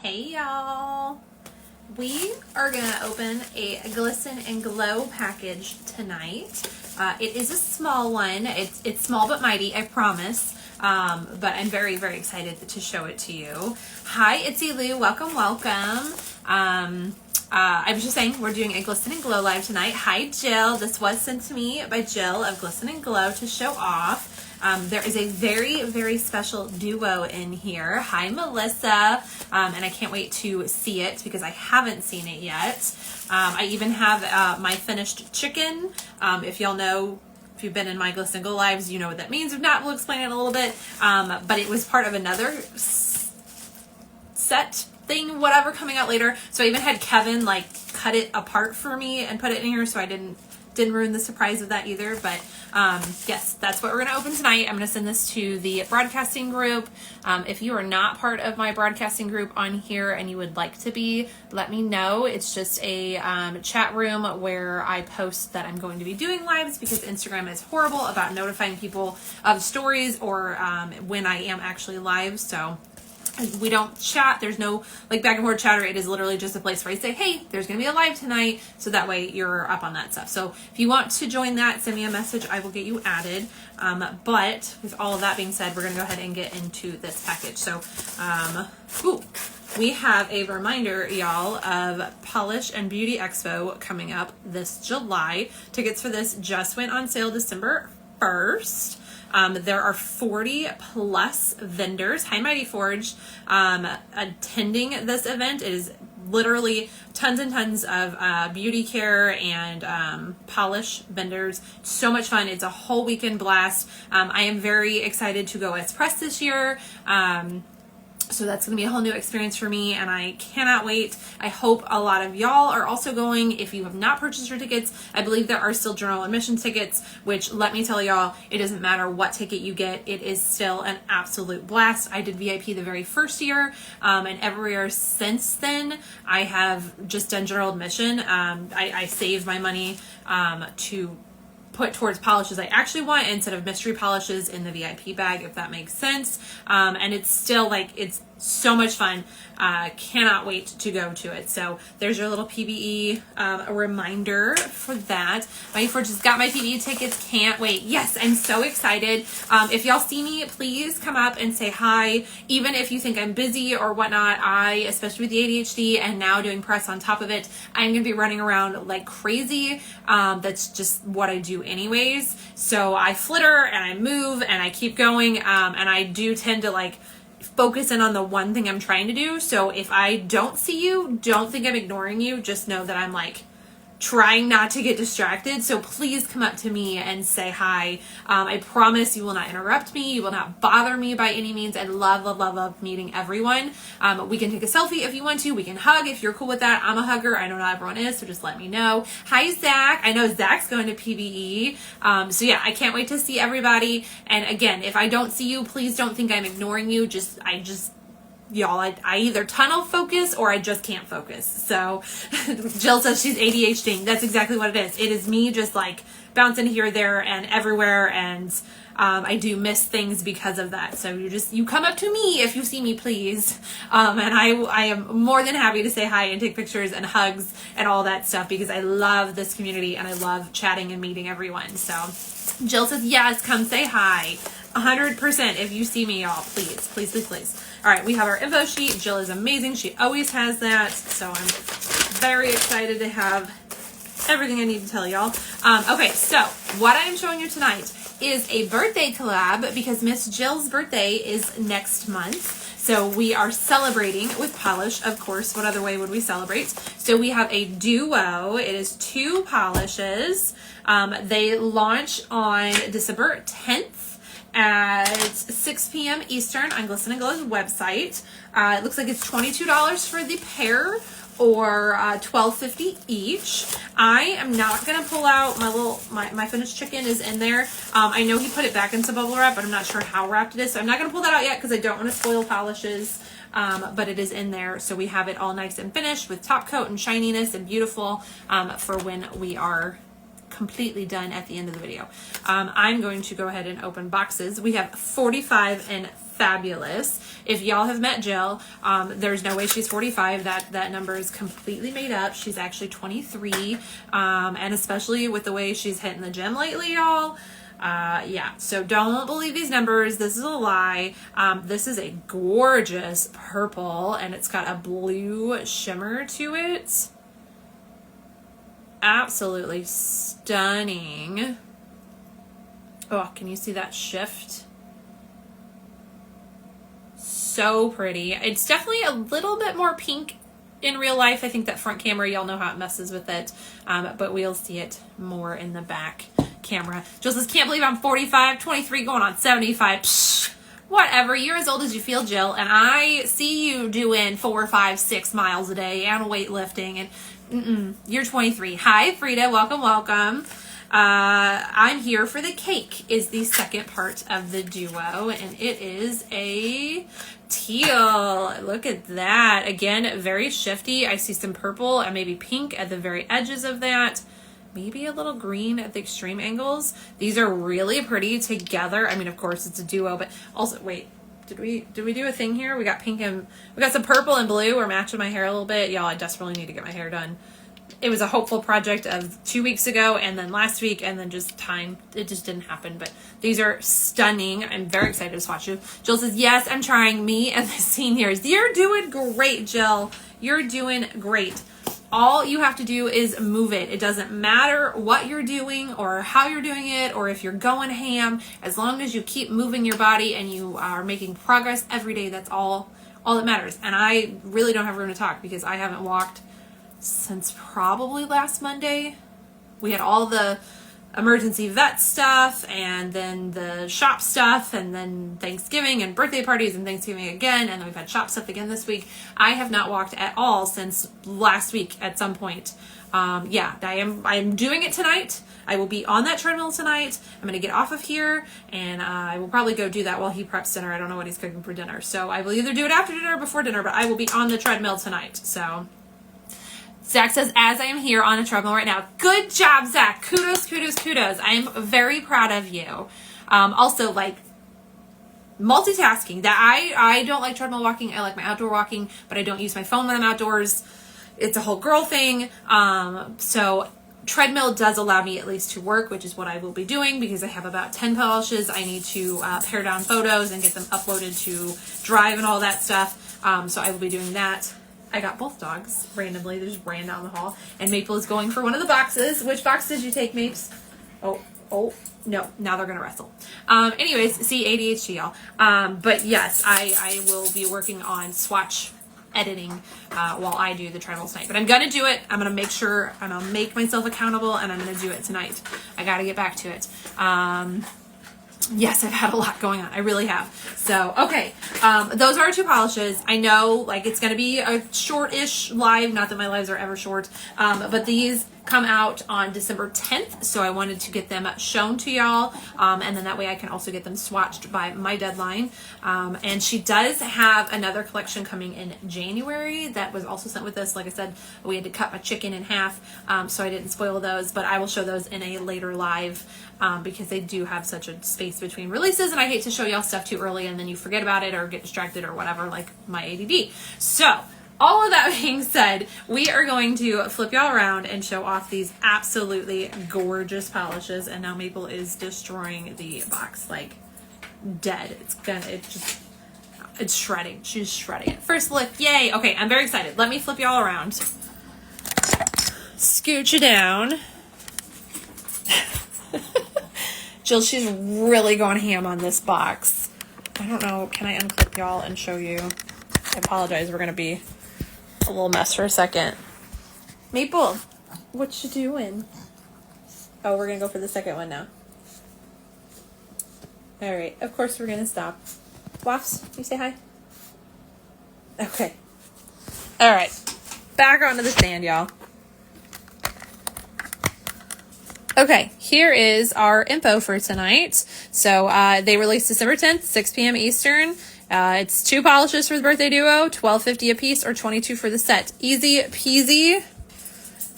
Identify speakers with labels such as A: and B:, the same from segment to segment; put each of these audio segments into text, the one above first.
A: Hey y'all, we are gonna open a Glisten and Glow package tonight. It is a small one. It's small but mighty, I promise. But I'm very, very excited to show it to you. Hi, Itsy Lou, welcome. I was just saying we're doing a Glisten and Glow live tonight. Hi Jill, this was sent to me by Jill of Glisten and Glow to show off. There is a very, very special duo in here. Hi Melissa, and I can't wait to see it because I haven't seen it yet. I even have my finished chicken. If y'all know, if you've been in my Glisten and Glow lives, you know what that means. If not, we'll explain it a little bit. But it was part of another set thing, whatever, coming out later. So I even had Kevin like cut it apart for me and put it in here, so I didn't ruin the surprise of that either. But yes, that's what we're going to open tonight. I'm going to send this to the broadcasting group. If you are not part of my broadcasting group on here and you would like to be, let me know. It's just a chat room where I post that I'm going to be doing lives because Instagram is horrible about notifying people of stories or when I am actually live. So we don't chat. There's no like back and forth chatter. It is literally just a place where I say, hey, there's going to be a live tonight. So that way you're up on that stuff. So if you want to join that, send me a message. I will get you added. But with all of that being said, we're going to go ahead and get into this package. So, we have a reminder, y'all, of Polish and Beauty Expo coming up this July. Tickets for this just went on sale December 1st. There are 40 plus vendors, Hi Mighty Forge, attending this event. It is literally tons and tons of beauty care and polish vendors. So much fun. It's a whole weekend blast. I am very excited to go as press this year. So that's going to be a whole new experience for me, and I cannot wait. I hope a lot of y'all are also going. If you have not purchased your tickets, I believe there are still general admission tickets, which, let me tell y'all, it doesn't matter what ticket you get. It is still an absolute blast. I did VIP the very first year, and every year since then, I have just done general admission. I saved my money to put towards polishes I actually want instead of mystery polishes in the VIP bag, if that makes sense. And it's still like, it's so much fun. Cannot wait to go to it. So there's your little PBE a reminder for that. Mighty Forge has got my PBE tickets. Can't wait. Yes, I'm so excited. If y'all see me, please come up and say hi. Even if you think I'm busy or whatnot, especially with the ADHD and now doing press on top of it, I'm going to be running around like crazy. That's just what I do anyways. So I flitter and I move and I keep going. And I do tend to like focus in on the one thing I'm trying to do. So if I don't see you, don't think I'm ignoring you. Just know that I'm like trying not to get distracted. So please come up to me and say hi. I promise you will not interrupt me. You will not bother me by any means. I love meeting everyone. We can take a selfie if you want to. We can hug if you're cool with that. I'm a hugger. I know not everyone is, so just let me know. Hi, Zach. I know Zach's going to PBE. So yeah, I can't wait to see everybody. And again, if I don't see you, please don't think I'm ignoring you. Y'all, I either tunnel focus or I just can't focus. So Jill says she's ADHD. That's exactly what it is. It is me just like bouncing here, there, and everywhere. And I do miss things because of that. So you come up to me if you see me, please. And I am more than happy to say hi and take pictures and hugs and all that stuff because I love this community and I love chatting and meeting everyone. So Jill says, yes, come say hi. 100% if you see me, y'all. Please. All right, we have our info sheet. Jill is amazing. She always has that. So I'm very excited to have everything I need to tell y'all. Okay, so what I am showing you tonight is a birthday collab because Miss Jill's birthday is next month. So we are celebrating with polish, of course. What other way would we celebrate? So we have a duo. It is 2 polishes. They launch on December 10th. At 6 p.m. Eastern on Glisten and Glow's website. It looks like it's $22 for the pair or $12.50 each. I am not going to pull out my finished chicken is in there. I know he put it back in some bubble wrap, but I'm not sure how wrapped it is. So I'm not going to pull that out yet because I don't want to spoil polishes. But it is in there. So we have it all nice and finished with top coat and shininess and beautiful for when we are completely done at the end of the video. I'm going to go ahead and open boxes. We have 45 and fabulous. If y'all have met Jill, there's no way she's 45. That number is completely made up. She's actually 23. And especially with the way she's hitting the gym lately, y'all. Yeah, so don't believe these numbers. This is a lie. This is a gorgeous purple, and it's got a blue shimmer to it. Absolutely stunning. Oh, can you see that shift? So pretty. It's definitely a little bit more pink in real life. I think that front camera, y'all know how it messes with it, but we'll see it more in the back camera. Jill says, can't believe I'm 45, 23, going on 75. Psh, whatever. You're as old as you feel, Jill, and I see you doing 4, 5, 6 miles a day and weightlifting, and you're 23. Hi, Frida. Welcome, welcome. I'm here for the cake is the second part of the duo, and it is a teal. Look at that. Again, very shifty. I see some purple and maybe pink at the very edges of that. Maybe a little green at the extreme angles. These are really pretty together. I mean, of course, it's a duo, but also, wait, did we do a thing here? We got pink and we got some purple and blue. We're matching my hair a little bit. Y'all, I desperately need to get my hair done. It was a hopeful project of 2 weeks ago and then last week, and then just time, it just didn't happen. But these are stunning. I'm very excited to swatch you. Jill says, yes, I'm trying. Me and the seniors. You're doing great, Jill. You're doing great. All you have to do is move it. It doesn't matter what you're doing or how you're doing it or if you're going ham. As long as you keep moving your body and you are making progress every day, that's all that matters. And I really don't have room to talk because I haven't walked since probably last Monday. We had all the emergency vet stuff and then the shop stuff and then Thanksgiving and birthday parties and Thanksgiving again, and then we've had shop stuff again this week. I have not walked at all since last week at some point. Yeah, I am doing it tonight. I will be on that treadmill tonight. I'm going to get off of here and I will probably go do that while he preps dinner. I don't know what he's cooking for dinner. So I will either do it after dinner or before dinner, but I will be on the treadmill tonight. So Zach says, as I am here on a treadmill right now. Good job, Zach. Kudos, kudos, kudos. I am very proud of you. Also, like, multitasking. That I don't like treadmill walking. I like my outdoor walking, but I don't use my phone when I'm outdoors. It's a whole girl thing. So treadmill does allow me at least to work, which is what I will be doing because I have about 10 polishes. I need to pare down photos and get them uploaded to Drive and all that stuff. So I will be doing that. I got both dogs randomly. They just ran down the hall. And Maple is going for one of the boxes. Which box did you take, Mapes? Oh, no. Now they're going to wrestle. Anyways, see, ADHD, y'all. But yes, I will be working on swatch editing while I do the treadmill tonight. But I'm going to do it. I'm going to make sure, I'm going to make myself accountable, and I'm going to do it tonight. I got to get back to it. Yes, I've had a lot going on. I really have. So, okay. Those are our 2 polishes. I know, like, it's going to be a short-ish live. Not that my lives are ever short. But these come out on December 10th. So I wanted to get them shown to y'all. And then that way I can also get them swatched by my deadline. And she does have another collection coming in January that was also sent with us. Like I said, we had to cut my chicken in half. So I didn't spoil those. But I will show those in a later live. Because they do have such a space between releases, and I hate to show y'all stuff too early and then you forget about it or get distracted or whatever, like my ADD. So, all of that being said, we are going to flip y'all around and show off these absolutely gorgeous polishes, and now Maple is destroying the box, like, dead. It's shredding. She's shredding it. First lift, yay! Okay, I'm very excited. Let me flip y'all around. Scooch you down. Jill, she's really going ham on this box. I don't know. Can I unclip y'all and show you? I apologize. We're going to be a little mess for a second. Maple, what you doing? Oh, we're going to go for the second one now. All right. Of course, we're going to stop. Wafts, you say hi? Okay. All right. Back onto the stand, y'all. Okay, here is our info for tonight. So they released December 10th, 6 p.m. Eastern. It's 2 polishes for the birthday duo, $12.50 a piece or $22 for the set. Easy peasy.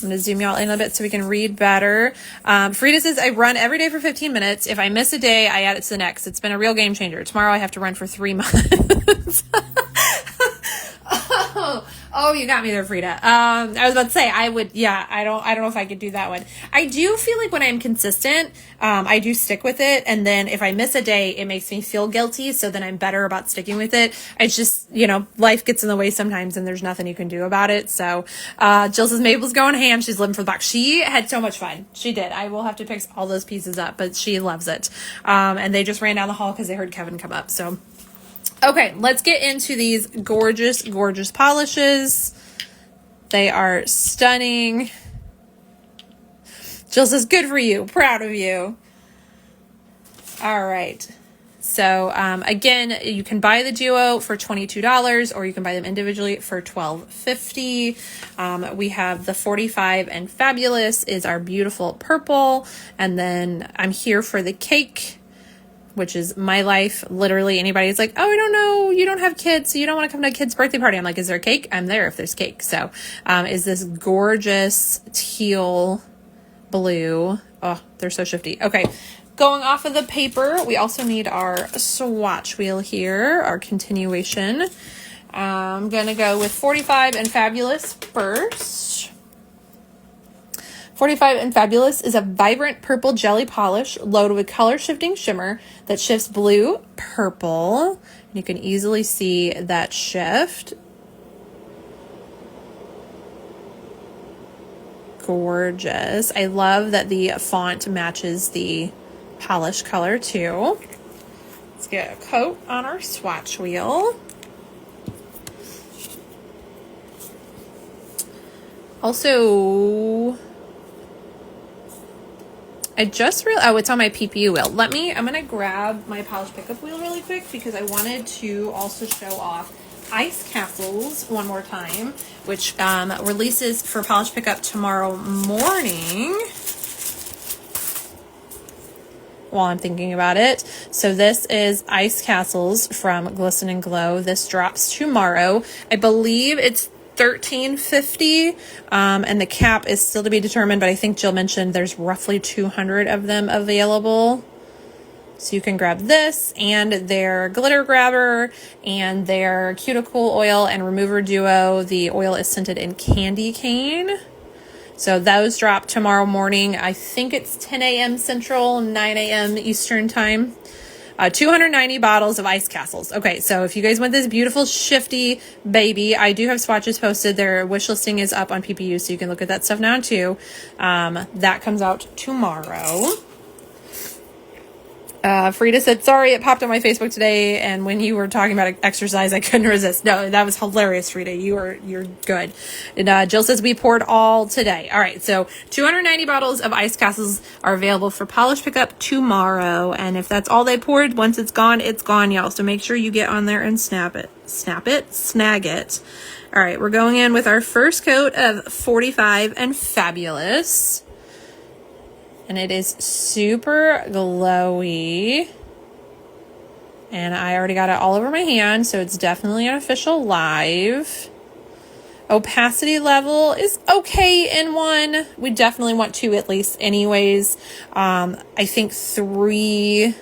A: I'm going to zoom y'all in a little bit so we can read better. Frida says, I run every day for 15 minutes. If I miss a day, I add it to the next. It's been a real game changer. Tomorrow I have to run for 3 months. Oh, you got me there, Frida. I was about to say, I don't know if I could do that one. I do feel like when I'm consistent, I do stick with it. And then if I miss a day, it makes me feel guilty. So then I'm better about sticking with it. It's just, life gets in the way sometimes and there's nothing you can do about it. So, Jill says Mabel's going ham. She's living for the box. She had so much fun. She did. I will have to pick all those pieces up, but she loves it. And they just ran down the hall because they heard Kevin come up. So, okay, let's get into these gorgeous, gorgeous polishes. They are stunning. Jill says, good for you. Proud of you. All right. So, again, you can buy the duo for $22 or you can buy them individually for $12.50. We have the 45 and Fabulous is our beautiful purple. And then I'm here for the cake, which is my life. Literally anybody's like, oh, I don't know, you don't have kids, so you don't want to come to a kid's birthday party. I'm like, is there cake? I'm there if there's cake. So is this gorgeous teal blue. Oh, they're so shifty. Okay, going off of the paper, we also need our swatch wheel here, our continuation. I'm gonna go with 45 and Fabulous first. 45 and Fabulous is a vibrant purple jelly polish loaded with color shifting shimmer that shifts blue, purple. And you can easily see that shift. Gorgeous. I love that the font matches the polish color too. Let's get a coat on our swatch wheel. Also, I just realized, oh, it's on my PPU wheel. I'm going to grab my polish pickup wheel really quick because I wanted to also show off Ice Castles one more time, which releases for polish pickup tomorrow morning. While I'm thinking about it. So this is Ice Castles from Glisten Glow. This drops tomorrow. I believe it's $13.50, and the cap is still to be determined, but I think Jill mentioned there's roughly 200 of them available. So you can grab this and their glitter grabber and their cuticle oil and remover duo. The oil is scented in candy cane. So those drop tomorrow morning. I think it's 10 a.m. Central, 9 a.m. Eastern time. 290 bottles of Ice Castles. Okay, so if you guys want this beautiful shifty baby, I do have swatches posted. Their wish listing is up on PPU, so you can look at that stuff now too. That comes out tomorrow. Frida said, sorry, it popped on my Facebook today, and when you were talking about exercise, I couldn't resist. No, that was hilarious, Frida. You're good. And Jill says, we poured all today. All right, so 290 bottles of Ice Castles are available for polish pickup tomorrow, and if that's all they poured, once it's gone, y'all. So make sure you get on there and snag it. All right, we're going in with our first coat of 45 and Fabulous. And it is super glowy. And I already got it all over my hand, so it's definitely an official live. Opacity level is okay in 1. We definitely want 2 at least anyways. I think 3,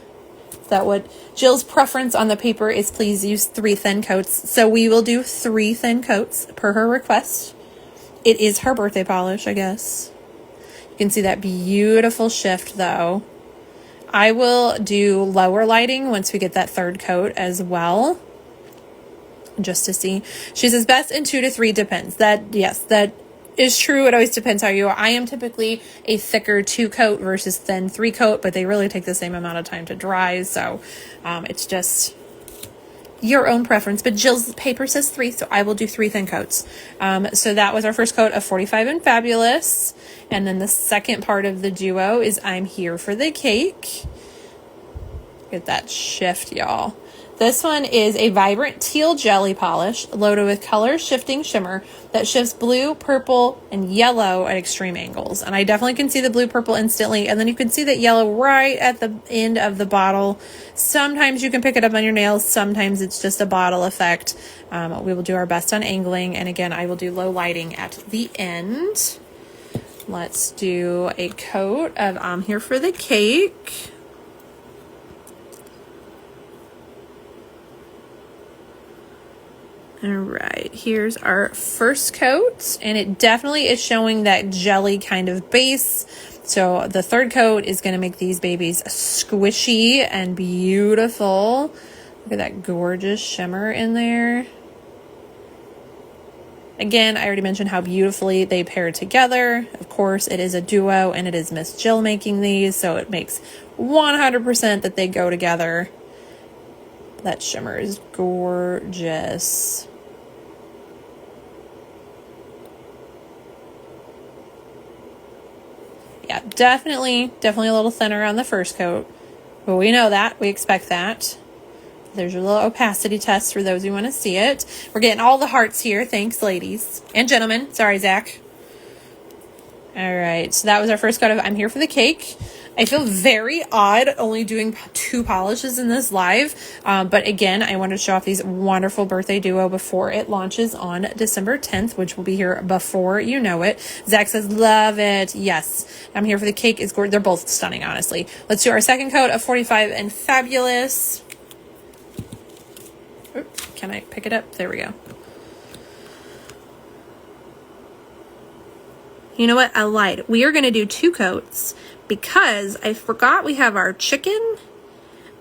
A: that would... Jill's preference on the paper is please use 3 thin coats. So we will do 3 thin coats per her request. It is her birthday polish, I guess. You can see that beautiful shift though. I will do lower lighting once we get that 3rd coat as well. Just to see. She says best in 2 to 3 depends. Yes, that is true. It always depends how you are. I am typically a thicker 2 coat versus thin 3 coat, but they really take the same amount of time to dry. So it's just your own preference, but Jill's paper says 3, so I will do 3 thin coats. So that was our first coat of 45 and Fabulous. And then the second part of the duo is I'm Here for the Cake. Get that shift, y'all. This one is a vibrant teal jelly polish loaded with color shifting shimmer that shifts blue, purple, and yellow at extreme angles. And I definitely can see the blue, purple instantly. And then you can see that yellow right at the end of the bottle. Sometimes you can pick it up on your nails. Sometimes it's just a bottle effect. We will do our best on angling. And again, I will do low lighting at the end. Let's do a coat of I'm Here for the Cake. All right, here's our first coat, and it definitely is showing that jelly kind of base. So the third coat is going to make these babies squishy and beautiful. Look at that gorgeous shimmer in there. Again, I already mentioned how beautifully they pair together. Of course, it is a duo, and it is Miss Jill making these, so it makes 100% that they go together. That shimmer is gorgeous. Yeah, definitely a little thinner on the first coat. But we know that. We expect that. There's your little opacity test for those who want to see it. We're getting all the hearts here. Thanks, ladies and gentlemen. Sorry, Zach. All right, so that was our first coat of I'm Here for the Cake. I feel very odd only doing 2 polishes in this live, but again, I wanted to show off these wonderful birthday duo before it launches on December 10th, which will be here before you know it. Zach says, love it. Yes, I'm Here for the Cake is gorgeous. They're both stunning, honestly. Let's do our second coat of 45 and Fabulous. Oops, can I pick it up? There we go. You know what? I lied. We are going to do 2 coats because I forgot we have our chicken,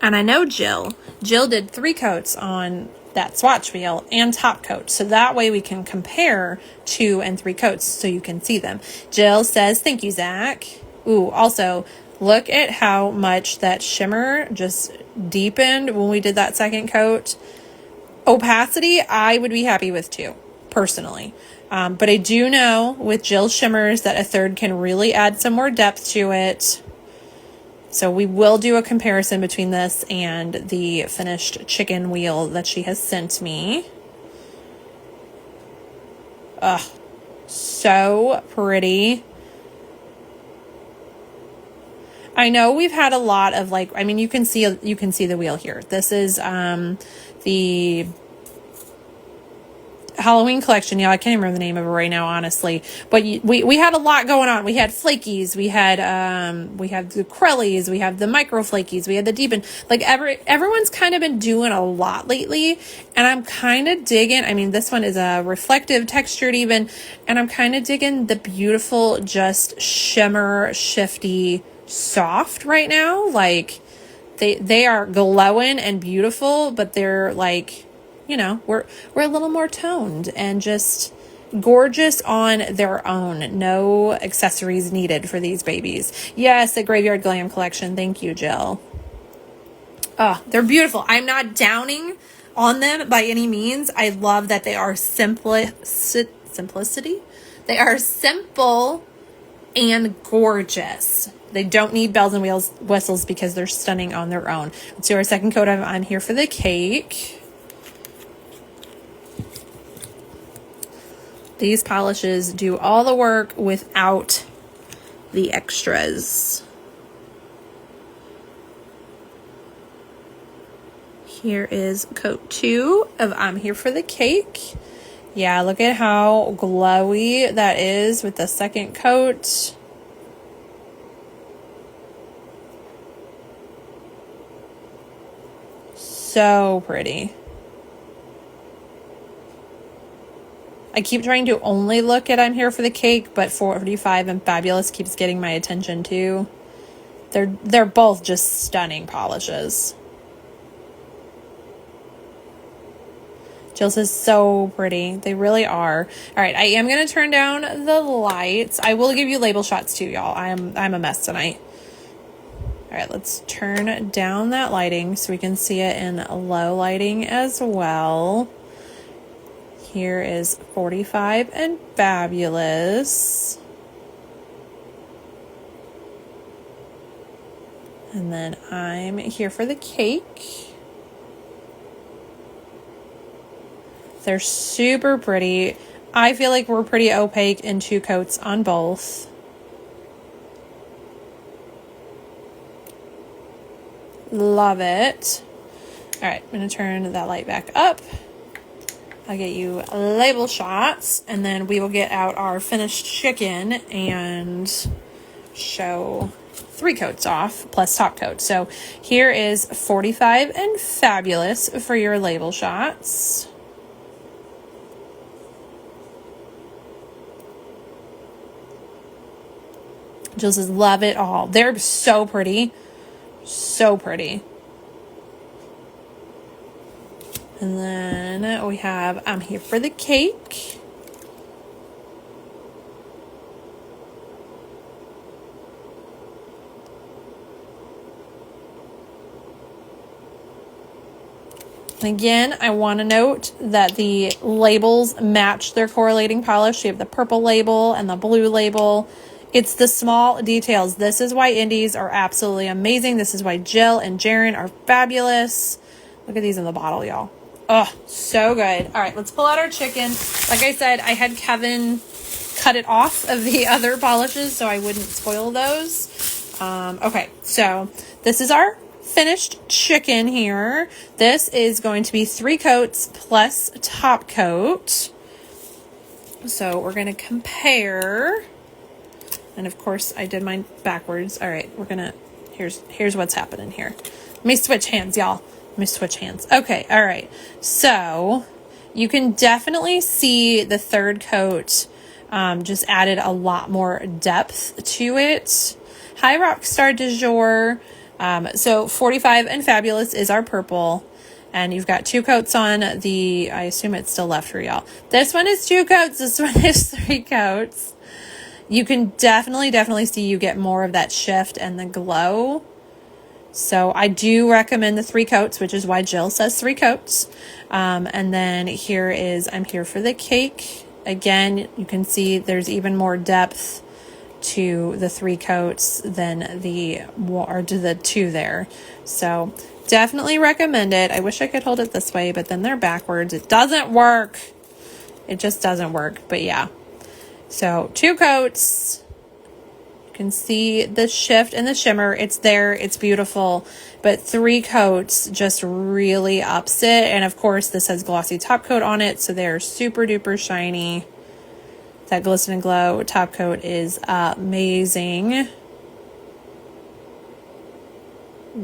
A: and I know Jill did 3 coats on that swatch wheel and top coat. So that way we can compare 2 and 3 coats so you can see them. Jill says, thank you, Zach. Ooh, also look at how much that shimmer just deepened when we did that second coat. Opacity, I would be happy with 2, personally. But I do know with Jill shimmers that a third can really add some more depth to it. So we will do a comparison between this and the finished chicken wheel that she has sent me. Ugh, so pretty. I know we've had a lot of you can see the wheel here. This is the Halloween collection. Yeah, I can't even remember the name of it right now, honestly. But we had a lot going on. We had flakies, we had the crellies, we have the micro flakies, we had the deepen. Everyone's kind of been doing a lot lately, and I'm kind of digging. I mean, this one is a reflective textured even, and I'm kind of digging the beautiful, just shimmer, shifty, soft right now. They are glowing and beautiful, but they're we're a little more toned and just gorgeous on their own. No accessories needed for these babies. Yes, the Graveyard Glam collection. Thank you, Jill. Oh, they're beautiful. I'm not downing on them by any means. I love that they are simplicity. They are simple and gorgeous. They don't need bells and whistles because they're stunning on their own. Let's do our second coat of I'm Here for the Cake. These polishes do all the work without the extras. Here is coat 2 of I'm Here for the Cake. Yeah, look at how glowy that is with the second coat. So pretty. I keep trying to only look at I'm Here for the Cake, but 45 and Fabulous keeps getting my attention too. They're both just stunning polishes. Jill says so pretty. They really are. All right, I am going to turn down the lights. I will give you label shots too, y'all. I'm a mess tonight. All right, let's turn down that lighting so we can see it in low lighting as well. Here is 45 and Fabulous. And then I'm Here for the Cake. They're super pretty. I feel like we're pretty opaque in 2 coats on both. Love it. All right, I'm going to turn that light back up. I'll get you label shots, and then we will get out our finished chicken and show 3 coats off plus top coat. So here is 45 and Fabulous for your label shots. Jill says, love it all. They're so pretty. So pretty. And then we have I'm Here for the Cake. Again, I want to note that the labels match their correlating polish. You have the purple label and the blue label. It's the small details. This is why indies are absolutely amazing. This is why Jill and Jaren are fabulous. Look at these in the bottle, y'all. Oh, so good. All right, let's pull out our chicken. Like I said, I had Kevin cut it off of the other polishes so I wouldn't spoil those. Okay, so this is our finished chicken here. This is going to be 3 coats plus top coat. So we're going to compare. And of course I did mine backwards. All right, here's what's happening here. Let me switch hands, y'all. Let me switch hands. Okay, all right. So you can definitely see the 3rd coat just added a lot more depth to it. Hi, Rockstar du jour. So 45 and Fabulous is our purple. And you've got 2 coats on the, I assume it's still left for y'all. This one is 2 coats. This one is 3 coats. You can definitely see you get more of that shift and the glow. So I do recommend the 3 coats, which is why Jill says 3 coats. And then here is I'm Here for the Cake. Again, you can see there's even more depth to the 3 coats than to the 2 there. So definitely recommend it. I wish I could hold it this way, but then they're backwards. It doesn't work. It just doesn't work. But yeah. So 2 coats. You can see the shift and the shimmer. It's there. It's beautiful. But 3 coats just really ups it. And of course, this has glossy top coat on it. So they're super duper shiny. That Glisten Glow top coat is amazing.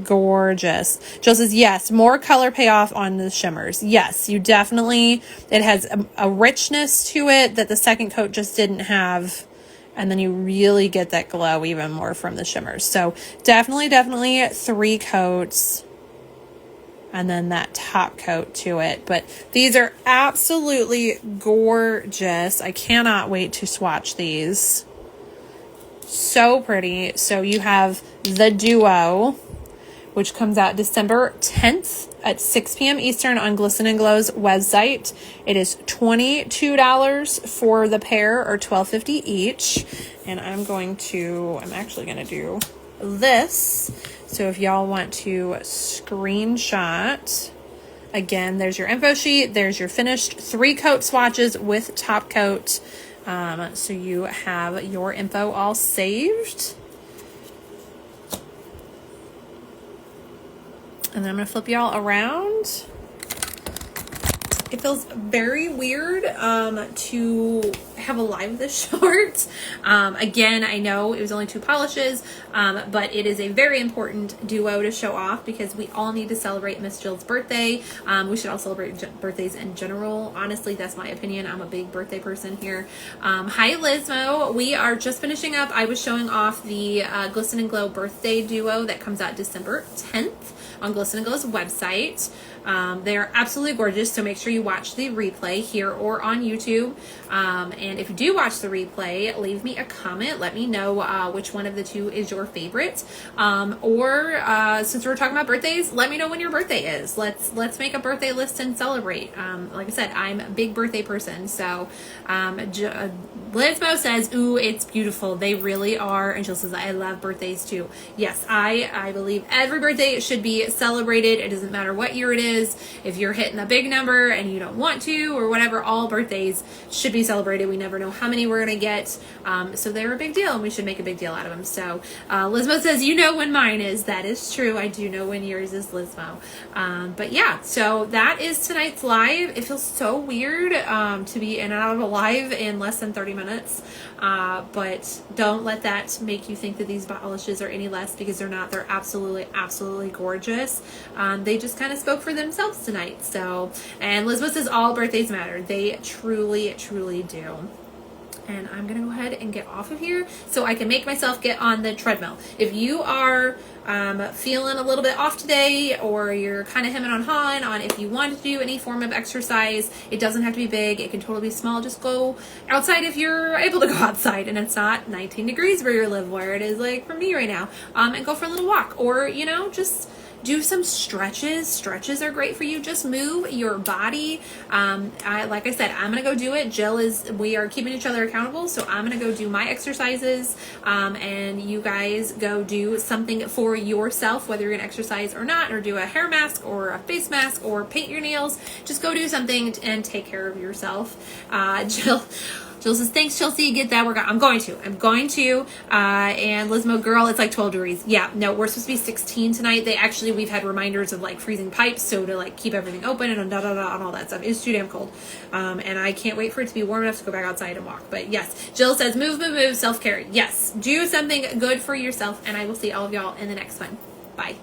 A: Gorgeous. Jill says, yes, more color payoff on the shimmers. Yes, you definitely, it has a richness to it that the 2nd coat just didn't have. And then you really get that glow even more from the shimmers. So definitely 3 coats. And then that top coat to it. But these are absolutely gorgeous. I cannot wait to swatch these. So pretty. So you have the Duo, which comes out December 10th at 6 p.m. Eastern on Glisten Glow's website. It is $22 for the pair or $12.50 each. And I'm actually going to do this. So if y'all want to screenshot, again, there's your info sheet. There's your finished 3 coat swatches with top coat. So you have your info all saved. And then I'm going to flip y'all around. It feels very weird to have a live this short. Again, I know it was only 2 polishes, but it is a very important duo to show off because we all need to celebrate Miss Jill's birthday. We should all celebrate birthdays in general. Honestly, that's my opinion. I'm a big birthday person here. Hi, Lizmo. We are just finishing up. I was showing off the Glisten Glow Birthday Duo that comes out December 10th on Glisten Glow's website. They're absolutely gorgeous, so make sure you watch the replay here or on YouTube. And if you do watch the replay, leave me a comment. Let me know which one of the 2 is your favorite. Or since we're talking about birthdays, let me know when your birthday is. Let's make a birthday list and celebrate. Like I said, I'm a big birthday person, so Lizmo says, ooh, it's beautiful. They really are. And Jill says, I love birthdays too. Yes, I believe every birthday should be celebrated. It doesn't matter what year it is. If you're hitting a big number and you don't want to or whatever, all birthdays should be celebrated. We never know how many we're going to get. So they're a big deal, and we should make a big deal out of them. So Lizmo says, you know when mine is. That is true. I do know when yours is, Lizmo. But yeah, so that is tonight's live. It feels so weird to be in and out of a live in less than 30 minutes. But don't let that make you think that these polishes are any less, because they're not. They're absolutely, absolutely gorgeous. They just kind of spoke for themselves tonight. So, and Lizmo says all birthdays matter. They truly, truly do. And I'm going to go ahead and get off of here so I can make myself get on the treadmill. If you are feeling a little bit off today, or you're kind of hemming and hawing on if you want to do any form of exercise, it doesn't have to be big. It can totally be small. Just go outside if you're able to go outside and it's not 19 degrees where you live, where it is like for me right now, and go for a little walk, or, you know, just do some stretches. Stretches are great for you. Just move your body. Like I said, I'm going to go do it. We are keeping each other accountable. So I'm going to go do my exercises. And you guys go do something for yourself, whether you're going to exercise or not, or do a hair mask or a face mask or paint your nails. Just go do something and take care of yourself. Jill says, thanks, Chelsea. Get that workout. I'm going to. And Lizmo, girl, it's like 12 degrees. Yeah, no, we're supposed to be 16 tonight. We've had reminders of like freezing pipes. So to like keep everything open and and all that stuff. It's too damn cold. And I can't wait for it to be warm enough to go back outside and walk. But yes, Jill says, move, self-care. Yes, do something good for yourself. And I will see all of y'all in the next one. Bye.